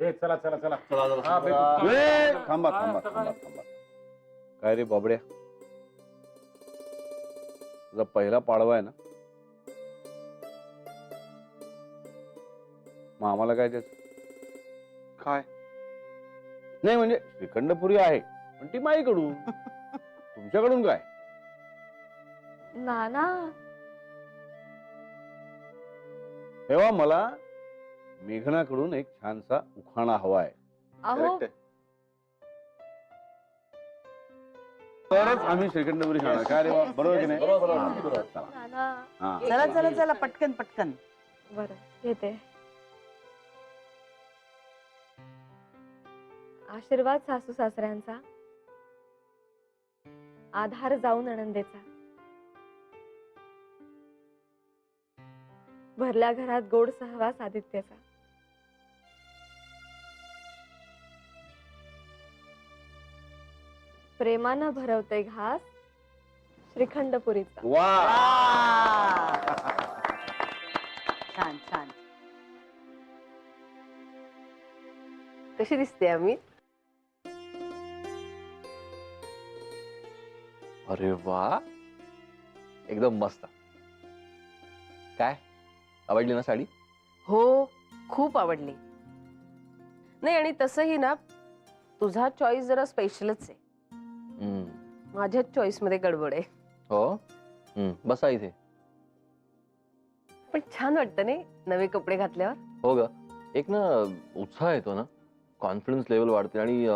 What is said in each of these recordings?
चला चला चला थांबा थांबा थांबा थांबा. काय रे बाबड्या, तुझा पहिला पाडवा आहे ना? मग आम्हाला काय त्याच? काय? नाही म्हणजे श्रीखंडपुरी आहे पण ती माईकडून. तुमच्याकडून काय? नाना तेव्हा मला मेघनाकडून एक छानसा उखाणा हवाय. अहो तरच आम्ही श्रीखंडपुरी खाणार. काय रे बा, बरोबर की नाही? चला. नाना हा. चला चला चला पटकन पटकन. बरं घेते. आशीर्वाद सासू सासऱ्यांचा, आधार जाऊन आनंदेचा, भरल्या घरात गोड सहवास आदित्याचा. प्रेमानं भरवते घास श्रीखंडपुरीचा. वा. छान छान. कशी दिसते आम्ही? अरे वा, एकदम मस्त. काय आवडली ना साडी? हो, खूप आवडली. नाही आणि तसंही ना तुझा चॉईस जरा स्पेशलच आहे. माझ्याच चॉईस मध्ये गडबड आहे. हो, बसा इथे. पण छान वाटतं नाही नवे कपडे घातल्यावर? हो ग, एक ना उत्साह येतो ना, कॉन्फिडन्स लेवल वाढते आणि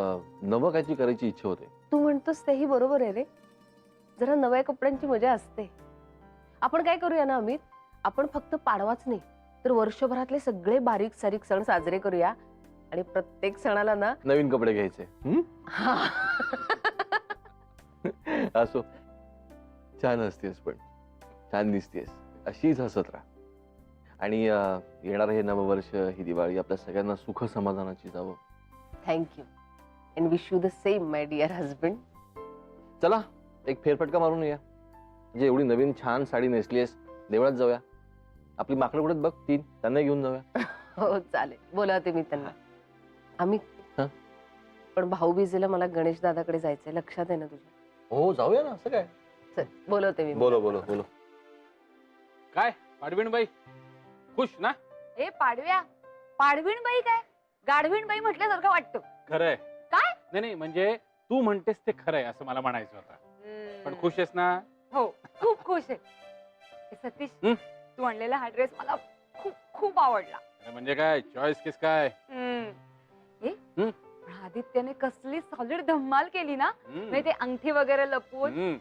नवं काहीतरी करायची इच्छा होते. तू म्हणतोस तेही बरोबर आहे रे. जरा नव्या कपड्यांची मजा असते. आपण काय करूया ना अमित, आपण फक्त पाडवाच नाही तर वर्षभरातले सगळे बारीक सारीक सण साजरे करूया आणि प्रत्येक सणाला ना नवीन कपडे घ्यायचे. असो, छान हसतेस, पण छान दिसतेस. अशीच हसत राहा. आणि येणार हे नववर्ष, ही दिवाळी आपल्या सगळ्यांना सुख समाधानाची जावं. Thank you and wish you the same my dear husband. चला एक फेरफटका मारून येऊया. म्हणजे एवढी नवीन छान साडी नेसलीस, देवळात जाऊया. आपली माकडं कुठे बघ, तीन, त्यांना घेऊन जाऊया. हो चालेल, बोलावते मी त्यांना. आम्ही हं? पण भाऊबीजेला मला गणेश दादाकडे जायचंय, लक्षात आहे ना तुझ्या? हो जाऊया ना, असं काय. चल बोलवते मी. बोलो बोलो बोलो. काय पाडवीणबाई खुश ना? ए पाडव्या, पाडवीणबाई काय गाढवीणबाई म्हटल्यासारखं वाटतं. खरंय. काय? नाही नाही म्हणजे तू म्हणतेस ते खरंय असं मला म्हणायचं होतं. पण खुश आहेस ना? हो खूप खुश आहे. ए, सतीश हं? तू आणलेला हा ड्रेस मला खूप खूप आवडला. अरे म्हणजे काय चॉईस किस काय? ए हं? पण आदित्यने कसली सॉलिड धम्माल केली ना. म्हणजे ते अंगठी वगैरे लपवून.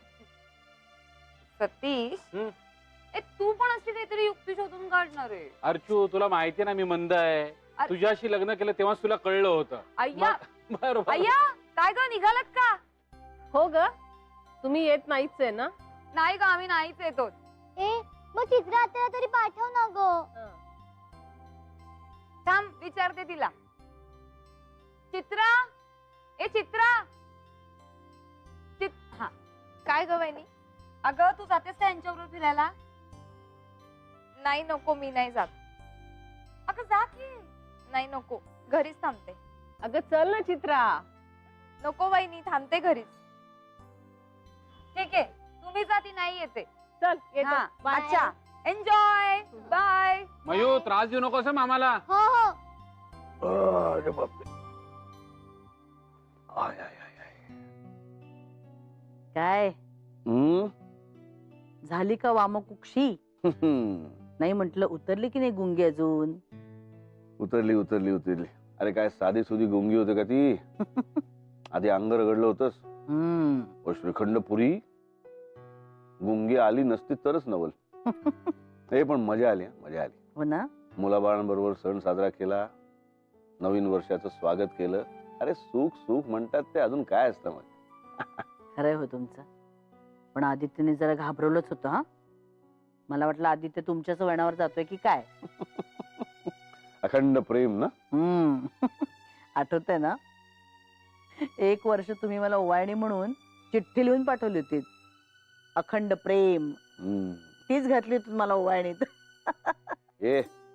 सतीश हं? ए तू पण अशी काहीतरी युक्ती शोधून काढणार आहे. अर्चू तुला माहितीये ना मी मंद आहे. अरे- तुझ्याशी लग्न केलं तेव्हाच तुला कळलं होतं. अय्या बरोबर. अय्या काय ग निघालात का? हो ग, तुम्ही येत नाहीच आहे ना? नाही ग आम्ही नाहीच येतो. ए मग चित्रा आत्याला तरी पाठव ना ग. थांब विचारते तिला. चित्रा, ए चित्रा. हा काय ग वहिनी? अगं तू जातेस का यांच्याबरोबर फिरायला? नाही नको, मी नाही जात. अगं जा की. नाही नको, घरीच थांबते. अगं चल ना चित्रा. नको वहिनी, थांबते घरीच. ठीक आहे तुम्ही जा, ती नाही येते. चल येतो. हा, Bye. अच्छा एन्जॉय बाय. मयू त्रास देऊ नकोस हं मामाला. हो हो. अरे बापरे. I I I I. काय झाली का वामकुक्षी? नाही म्हंटल उतरली की नाही गुंगी अजून? उतरली उतरली उतरली. अरे काय साधी सुधी गुंगी होते का ती? आधी अंग रगडलं होतंस. व श्रीखंडपुरी गुंगी आली नसती तरच नवल. हे पण मजा आली, मजा आली. हो ना. मुलाबाळांबरोबर सण साजरा केला, नवीन वर्षाचं स्वागत केलं. अरे सुख सुख म्हणतात ते अजून काय असतं मग. खरंय हो तुमचं. पण आदित्यने जरा घाबरवलंच होतं. हा मला वाटलं आदित्य तुमच्याच वळणावर जातोय की काय. अखंड प्रेम ना. आठवतंय ना, 1 वर्ष तुम्ही मला ओवाळणी म्हणून चिठ्ठी लिहून पाठवली होती. अखंड प्रेम तीच घातली होती मला ओवाळणीत.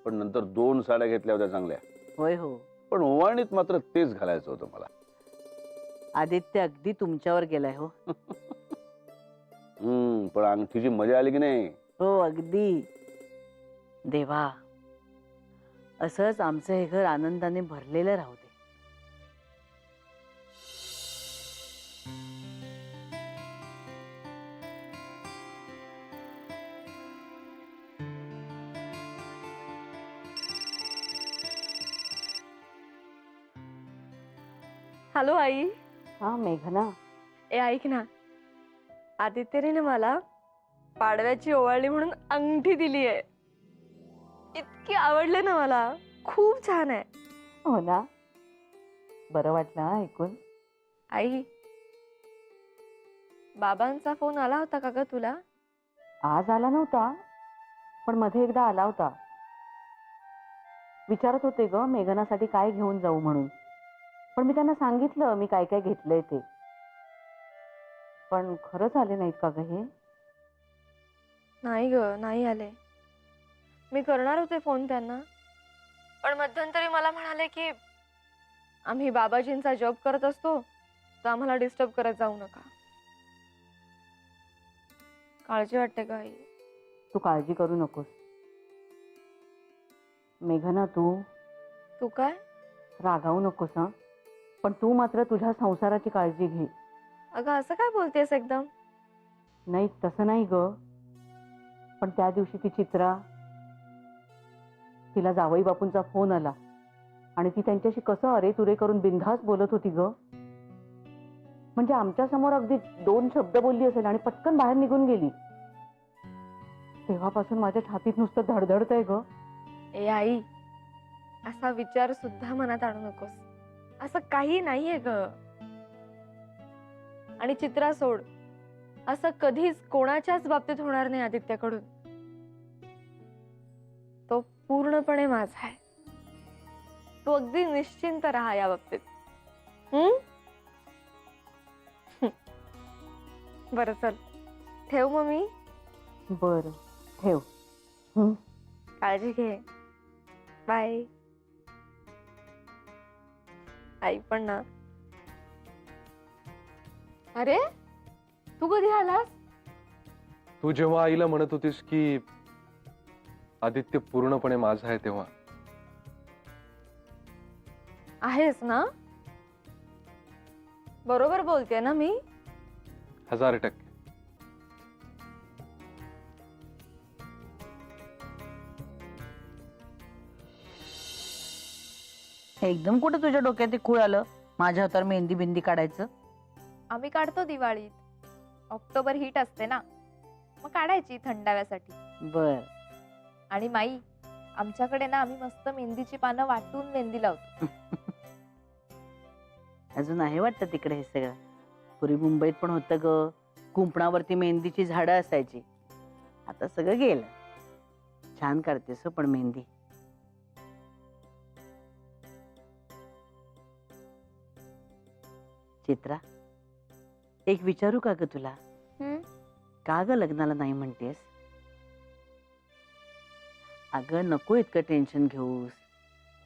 पण नंतर 2 साड्या घेतल्या होत्या चांगल्या. होय हो. पण ओवाळणीत मात्र तेच घालायचं होतं मला. आदित्य अगदी तुमच्यावर गेलाय हो. पण अंगठीची मजा आली की नाही? हो अगदी. देवा, असंच आमचं हे घर आनंदाने भरलेलं राहू दे. हॅलो आई. हा मेघना, ए ऐक ना, आदित्यने ना मला पाडव्याची ओवाळणी म्हणून अंगठी दिली आहे. इतकी आवडले ना मला, खूप छान आहे. हो ना, बरं वाटलं ऐकून. आई, बाबांचा फोन आला होता का ग तुला? आज आला नव्हता, पण मध्ये एकदा आला होता. विचारत होते ग मेघनासाठी काय घेऊन जाऊ म्हणून. पण मी त्यांना सांगितलं मी काय काय घेतलंय ते. पण खरंच आले नाहीत का ग हे? नाही ग, नाही आले. मी करणार होते फोन त्यांना, पण मध्यंतरी मला म्हणाले की आम्ही बाबाजींचा जॉब करत असतो, तर आम्हाला डिस्टर्ब करत जाऊ नका. काळजी वाटते का आई? तू काळजी करू नकोस मेघना. तू काय? रागावू नकोस हा. पण तू मात्र तुझ्या संसाराची काळजी घे. अगं असं काय बोलतेस एकदम? नाही तसं नाही ग, पण त्या दिवशी ती चित्रा, तिला जावई बापूंचा फोन आला आणि ती त्यांच्याशी कसं अरे तुरे करून बिनधास्त बोलत होती ग. म्हणजे आमच्या समोर अगदी 2 शब्द बोलली असेल आणि पटकन बाहेर निघून गेली. तेव्हापासून माझ्या छातीत नुसतं धडधडतंय ग. ए आई, असा विचार सुद्धा मनात आणू नकोस. असं काही नाहीये ग. आणि चित्रा सोड, असं कधीच कोणाच्याच बाबतीत होणार नाही आदित्याकडून. तो पूर्णपणे माझा आहे. तू अगदी निश्चिंत राहा या बाबतीत. बरं चल, ठेव मग मी. बर ठेव. काळजी घे. बाय. आई पण ना. अरे तू कधी आलास? तू जेव्हा आईला म्हणत होतीस की आदित्य पूर्णपणे माझा आहे, तेव्हा. आहेस ना? बरोबर बोलते ना मी? 1000%. एकदम कुठं तुझ्या डोक्यात ते खूळ आलं माझ्या हातावर मेहंदी बिंदी काढायचं? आम्ही काढतो दिवाळीत. ऑक्टोबर हीट असते ना, मग काढायची थंडाव्यासाठी. बर. आणि माई, आमच्याकडे ना आम्ही मस्त मेहंदीची पानं वाटून मेहंदी लावतो. अजून आहे वाटतं तिकडे हे सगळं. पूर्वी मुंबईत पण होतं ग, कुंपणावरती मेहंदीची झाडं असायची. आता सगळं गेलं. छान काढतेस हो पण मेहंदी. चित्रा, एक विचारू का ग तुला? का ग लग्नाला नाही म्हणतेस? अगं नको इतकं टेन्शन घेऊस.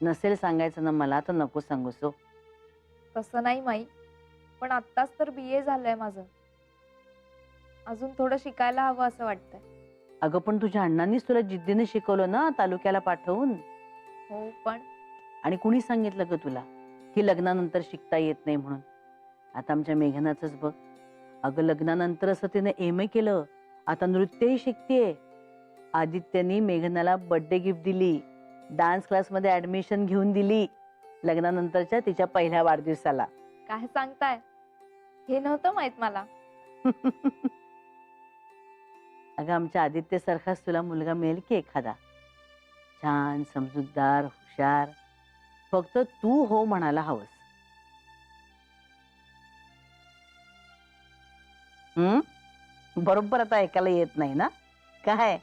नसेल सांगायचं ना मला तर नको सांगूस हो. तसं नाही माई, पण आत्ताच तर BA झालंय माझं. अजून थोडं शिकायला हवं असं वाटतंय. अगं पण तुझ्या अण्णांनीच तुला जिद्दीने शिकवलं ना तालुक्याला पाठवून. हो पण आणि कुणी सांगितलं ग तुला की लग्नानंतर शिकता येत नाही म्हणून? आता आमच्या मेघनाचंच बघ. अगं लग्नानंतर असं तिने MA केलं, आता नृत्यही शिकतेय. आदित्यनी मेघनाला बर्थडे गिफ्ट दिली, डान्स क्लास मध्ये ऍडमिशन घेऊन दिली लग्नानंतरच्या तिच्या पहिल्या वाढदिवसाला. काय सांगताय? हे नव्हतं माहित मला. अगं आमच्या आदित्य सारखाच तुला मुलगा मिळेल की एखादा, छान समजूतदार हुशार. फक्त तू हो म्हणायला हवंस. बरोबर आता ऐकायला येत नाही ना काय?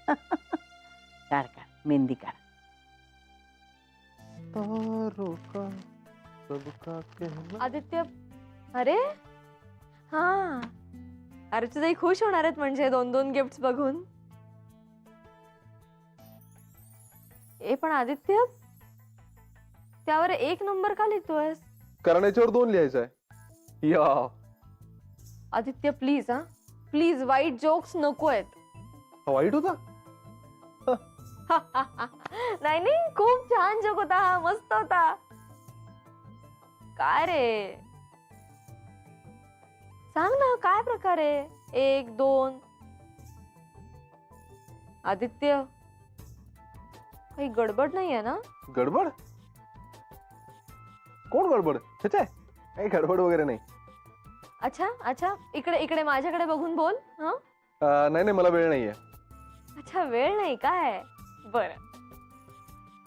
काढ काढ मेहंदी काढ. आदित्य, अरे हा, अर्चनाई खुश होणार आहेत म्हणजे 2-2 गिफ्ट बघून. ए पण आदित्य, त्यावर 1 नंबर का लिहितोयस? कारण याच्यावर 2 लिहायचं आहे. या आदित्य प्लीज हा, प्लीज वाईट जोक्स नको आहेत. हा वाईट होता. नाही नाही, खूप छान जोक होता हा, मस्त होता. काय रे, सांग ना काय प्रकार आहे? 1 2 आदित्य, काही गडबड नाहीये ना? गडबड? कोण गडबड? छे, काही गडबड वगैरे नाही. अच्छा अच्छा, इकडे इकडे माझ्याकडे बघून बोल. हा नाही मला वेळ नाहीये. अच्छा, वेळ नाही काय? बर,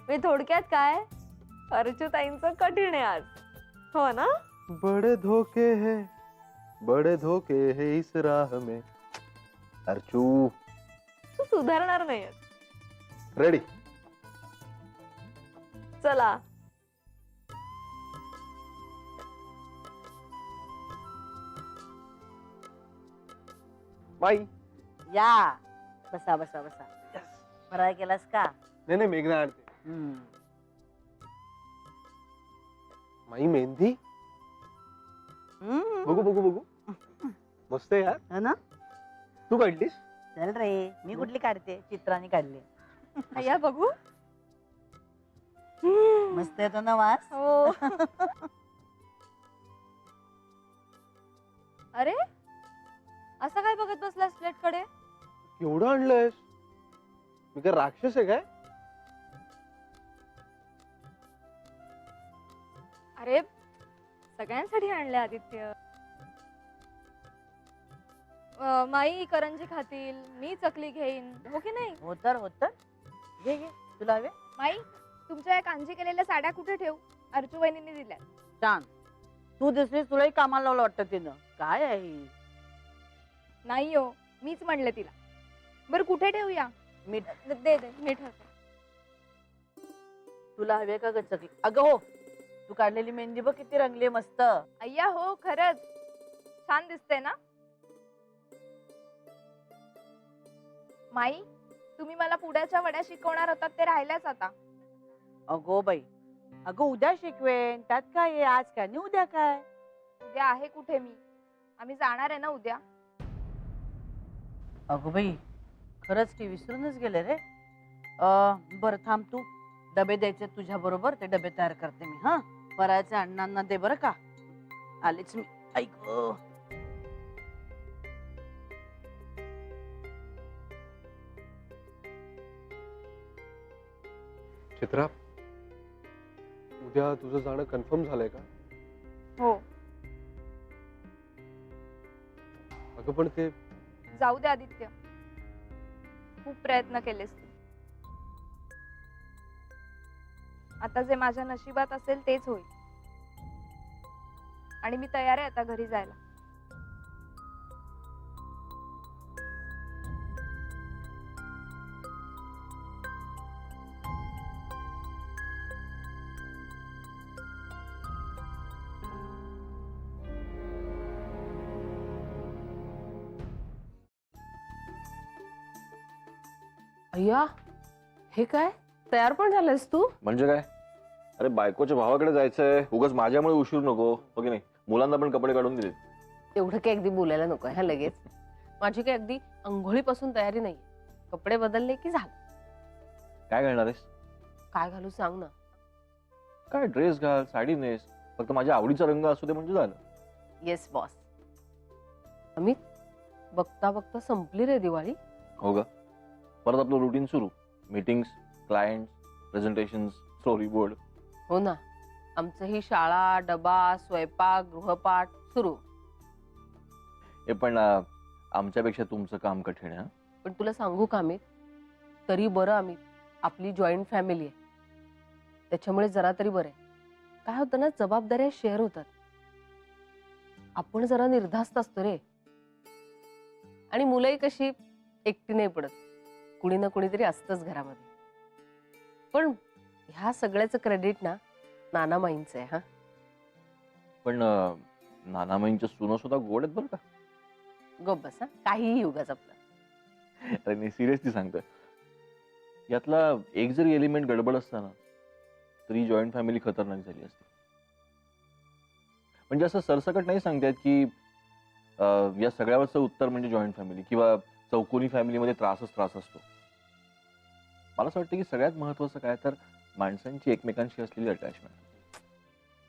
मी थोडक्यात काय, अर्जुताईंचं कठीण आहे आज, हो ना? बड़े धोखे है इस राह में. अर्चू तू सुधारणार नाही. रेडी. चला. बाई. या बसा बसा बसा. फराळ केलास का? नाही मेघना आणते. हम्म. माई मेहंदी. हम्म. बघू मस्त आहे यार. हो ना? तू काढलीस? चल रे, मी कुठली काढते, चित्राने काढली. या बघू. मस्त येतो ना वास. हो. अरे, असं काय बघत बसलास प्लेट कडे? एवढं आणलंयस? मी काय राक्षस आहे काय? अरे, सगळ्यांसाठी आणले आदित्य. माई करंजी खातील, मी चकली घेईन, हो की नाही? होतर घे घे, तुला हवे? माई, तुमच्या या कांजी केलेल्या साड्या कुठे ठेवू? अर्जू वहिनीने दिल्या. छान. तू दिसलीस, तुलाही कामाला लावलं वाटतं तिनं. काय आहे ही? नाही हो, मीच म्हणले तिला. बरं कुठे ठेवूया? मीठ दे मी ठेवते. तुला हवे का ग चकली? अगं हो, तू काढलेली मेहंदी बघ किती रंगली मस्त. अय्या हो, खरंच छान दिसते ना. माई, तुम्ही मला पुड्याच्या वड्या शिकवणार होतात ते राहिल्याच आता. अगो बाई, अगं उद्या शिकवेन, त्यात काय आहे? आज काय नाही उद्या काय? उद्या आहे कुठे मी? आम्ही जाणार आहे ना उद्या. अगो बाई, खरंच की विसरूनच गेले रे. बरं थांब, तू डबे द्यायचे तुझ्या बरोबर, ते डबे तयार करते मी. हा, फराळच्या अण्णांना दे बरं का. आलेच मी. ऐक चित्रा, उद्या तुझं जाणं कन्फर्म झालंय का? हो. अगं पण ते जाऊ दे आदित्य, खूप प्रयत्न केलेस तू. आता जे माझ्या नशिबात असेल तेच होईल. आणि मी तयार आहे आता घरी जायला. अय्या, हे काय, तयार पण झालंस तू? म्हणजे काय? अरे बायकोच्या भावाकडे जायचंय, उगाच माझ्यामुळे उशीर नको, हो की नाही? मुलांना पण कपडे काढून दिले. एवढं काही अगदी बोलायला नको ह्या लगेच. माझी काही अगदी अंघोळीपासून तयारी नाही. कपडे बदलले की झालं. काय घालणार आहेस? काय घालू सांग ना. काय ड्रेस घाल, साडी नेस, फक्त माझ्या आवडीचा रंग असू दे म्हणजे झालं. Yes boss. अमित, बघता बघता संपली रे दिवाळी. हो ग, परत आपलं रुटीन सुरू. Meetings, clients, presentations, story board. हो ना, आमचं ही शाळा, डबा, स्वयंपाक, गृहपाठ सुरू. हे पण आमच्यापेक्षा तुमचं काम कठीण आहे. पण तुला सांगू का अमित, तरी बरं अमित, आपली जॉईंट फॅमिली आहे, त्याच्यामुळे जरा तरी बरं आहे. काय होतं ना, जबाबदाऱ्या शेअर होतात. आपण जरा निर्धास्त असतो रे. आणि मुलंही कशी एकटी नाही पडत, कुणी ना कुणीतरी असतंच घरामध्ये. पण ह्या सगळ्याचं क्रेडिट ना नानामाईंचं आहे. हा, पण नानामाईंच्या सुना सुद्धा गोड आहेत बरं का. गप बस हा, काहीही उगाच आपलं. अरे नाही, सिरियसली सांगतोय. यातला एक जरी एलिमेंट गडबड असता ना तरी जॉईंट फॅमिली खतरनाक झाली असती. म्हणजे असं सरसकट नाही सांगतायत की या सगळ्यावरचं उत्तर म्हणजे जॉईंट फॅमिली किंवा चौकोनी फॅमिलीमध्ये त्रास असतो. मला असं वाटतं की सगळ्यात महत्वाचं काय तर माणसांची एकमेकांशी असलेली अटॅचमेंट.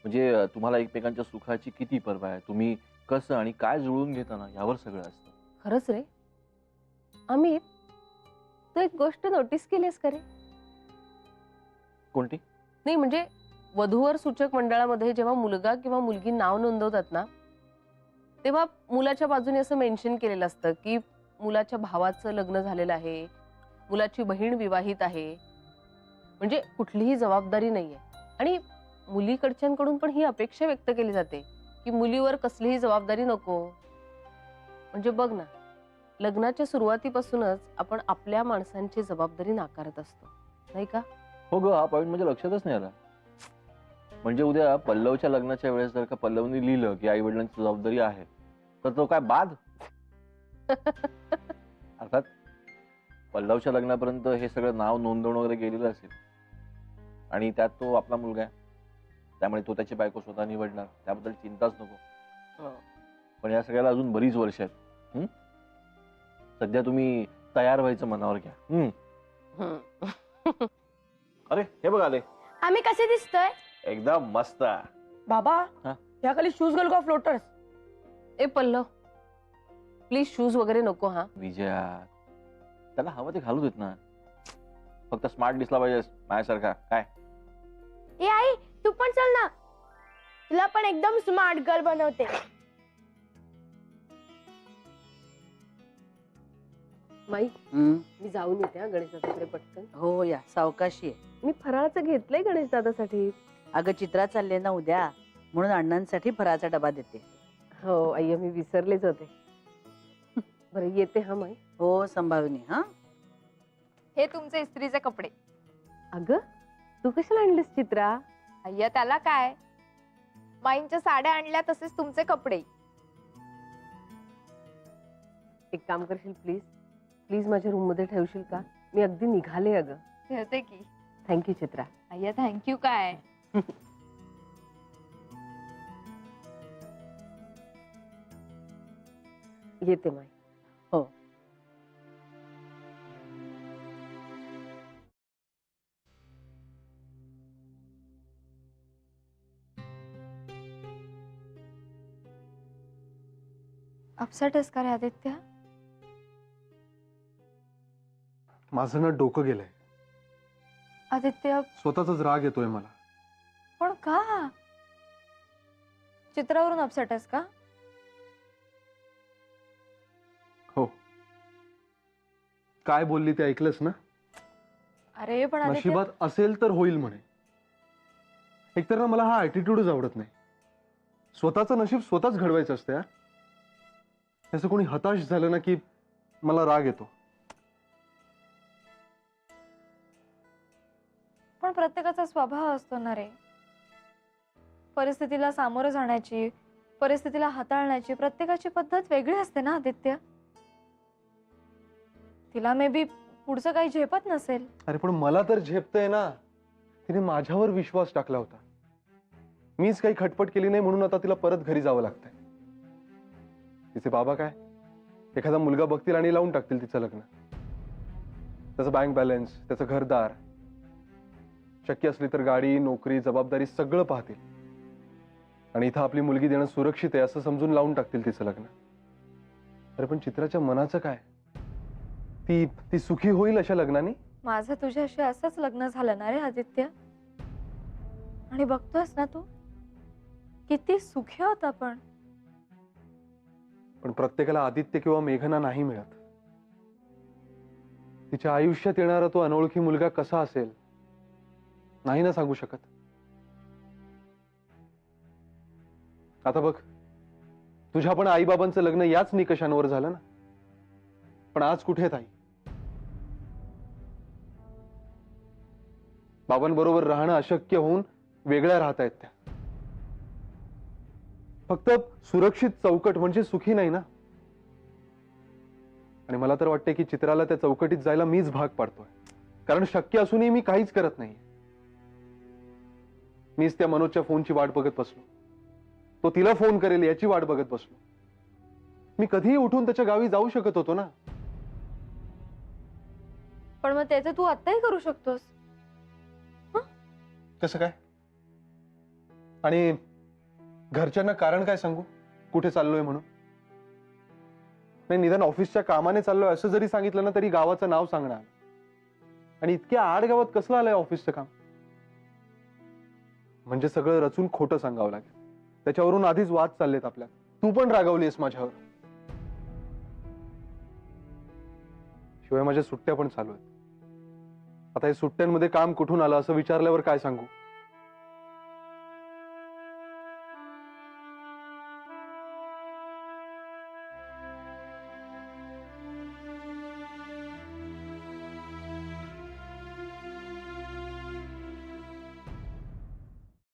म्हणजे तुम्हाला एकमेकांच्या सुखाची किती पर्वा आहे, तुम्ही कसं आणि काय जुळवून घेता ना, यावर सगळं असतं. खरंच रे अमित, तू एक गोष्ट नोटीस केलीस का रे? कोणती? नाही म्हणजे वधूवर सूचक मंडळामध्ये जेव्हा मुलगा किंवा मुलगी नाव नोंदवतात ना, तेव्हा मुलाच्या बाजूने असं मेन्शन केलेलं असतं की मुलाच्या भावाचं लग्न झालेलं आहे, मुलाची बहीण विवाहित आहे. म्हणजे कुठलीही जबाबदारी नाहीये. आणि मुलीकडच्यांकडून पण ही अपेक्षा व्यक्त केली जाते की मुलीवर कसलीही जबाबदारी नको. म्हणजे बघ ना, लग्नाच्या सुरुवातीपासूनच आपण आपल्या माणसांची जबाबदारी नाकारत असतो, नाही का? हो ग, हा पॉईंट म्हणजे लक्षातच नाही आला. म्हणजे उद्या पल्लवच्या लग्नाच्या वेळेस जर का पल्लवनी लिहिलं की आई वडिलांची जबाबदारी आहे, तर तो काय बाद? अर्थात पल्लवच्या लग्नापर्यंत हे सगळं नाव नोंदवणं वगैरे गेलेलं असेल आणि त्यात तो आपला मुलगा आहे, त्यामुळे तो त्याची बायको स्वतः निवडणार, त्याबद्दल चिंताच नको. पण या सगळ्याला अजून बरीच वर्ष आहेत. सध्या तुम्ही तयार व्हायचं मनावर घ्या. अरे हे बघ आले. आम्ही कसे दिसतोय? एकदम मस्त. बाबा हा? या खाली शूज घालू का फ्लोटर्स? ए पल्लव, प्लीज शूज वगैरे नको. हा विजया, त्याला हवं ते घालू देत ना, फक्त स्मार्ट दिसला पाहिजे माझ्यासारखा. काय ए आई, तू पण चल ना, तुला पण एकदम स्मार्ट गर्ल बनवते. माई, हम्म. मी जाऊन येते हा गणेश दादाकडे पटकन. हो या, सावकाशी आहे. मी फराळाचं घेतलंय गणेश दादासाठी. अगं चित्रा चालले ना उद्या, म्हणून अण्णांसाठी फराळाचा डबा देते. हो अय्या, मी विसरलेच होते. बरं येते हा माई. हो संभावनी. हा हे तुमचे इस्त्रीचे कपडे. अगं तू कशाला आणलीस चित्रा? अय्या त्याला काय, माईंच्या साड्या आणल्या तसेच तुमचे कपडे. एक काम करशील प्लीज, प्लीज माझ्या रूम मध्ये ठेवशील का? मी अगदी निघाले. अगं ठेवते की. थँक्यू चित्रा. अय्या थँक्यू काय. येते माई. हो. अपसेट आहेस का रे आदित्य? माझं ना डोकं गेलंय. आदित्य स्वतःचाच राग येतोय मला. पण का? चित्रावरून अपसेट आहेस का? हो, काय बोलली ते ऐकलंस ना? अरे पण आदित्य, नशिबात असेल तर होईल म्हणे. एकतर ना मला हा ऍटिट्यूडच आवडत नाही. स्वतःचं नशीब स्वतःच घडवायचं असतं. असं कोणी हताश झालं ना की मला राग येतो. पण प्रत्येकाचा स्वभाव असतो ना रे. परिस्थितीला सामोरं जाण्याची, परिस्थितीला हाताळण्याची प्रत्येकाची पद्धत वेगळी असते ना आदित्य. तिला मे बी पुढचं काही झेपत नसेल. अरे पण मला तर झेपतंय ना. तिने माझ्यावर विश्वास टाकला होता. मीच काही खटपट केली नाही म्हणून आता तिला परत घरी जावं लागतंय. तिचे बाबा काय एखादा मुलगा बघतील आणि लावून टाकतील तिचं लग्न. त्याचं बँक बॅलन्स, त्याचं घरदार, शक्य असली तर गाडी, नोकरी, जबाबदारी सगळं पाहतील आणि इथं आपली मुलगी देणं सुरक्षित आहे असं समजून लावून टाकतील तिचं लग्न. अरे पण चित्राच्या मनाचं काय? ती सुखी होईल अशा लग्नाने? माझं तुझ्याशी असंच लग्न झालं ना रे आदित्य. आणि बघतोयस ना तू किती सुखी होत आपण. पण प्रत्येकाला आदित्य किंवा मेघना नाही मिळत. तिच्या आयुष्यात येणारा तो अनोळखी मुलगा कसा असेल नाही ना सांगू शकत. आता बघ, तुझ्या पण आईबाबांचं लग्न याच निकषांवर झालं ना. पण आज कुठे ताई? बाबांबरोबर राहणं अशक्य होऊन वेगळ्या राहतायत त्या. फक्त सुरक्षित चौकट म्हणजे सुखी नाही ना. आणि मला तर वाटते की चित्राला त्या चौकटीत जायला मीच भाग पाडतोय. कारण शक्य असूनही मी काहीच करत नाही. मीच त्या मनोजच्या फोनची वाट बघत बसलो. तो तिला फोन करेल याची वाट बघत बसलो. मी कधीही उठून त्याच्या गावी जाऊ शकत होतो ना. पण मग त्याचं तू आत्ताही करू शकतोस. कसं काय? आणि घरच्यांना कारण काय सांगू कुठे चाललोय म्हणून? नाही, निदान ऑफिसच्या कामाने चाललोय असं जरी सांगितलं ना तरी गावाचं नाव सांगणार. आणि इतक्या आड गावात कसलं आलंय ऑफिसचं काम? म्हणजे सगळं रचून खोटं सांगावं लागेल. त्याच्यावरून आधीच वाद चाललेत आपल्यात. तू पण रागावलीस माझ्यावर. शिवाय माझ्या सुट्ट्या पण चालू आहेत. आता हे सुट्ट्यांमध्ये काम कुठून आलं असं विचारल्यावर काय सांगू?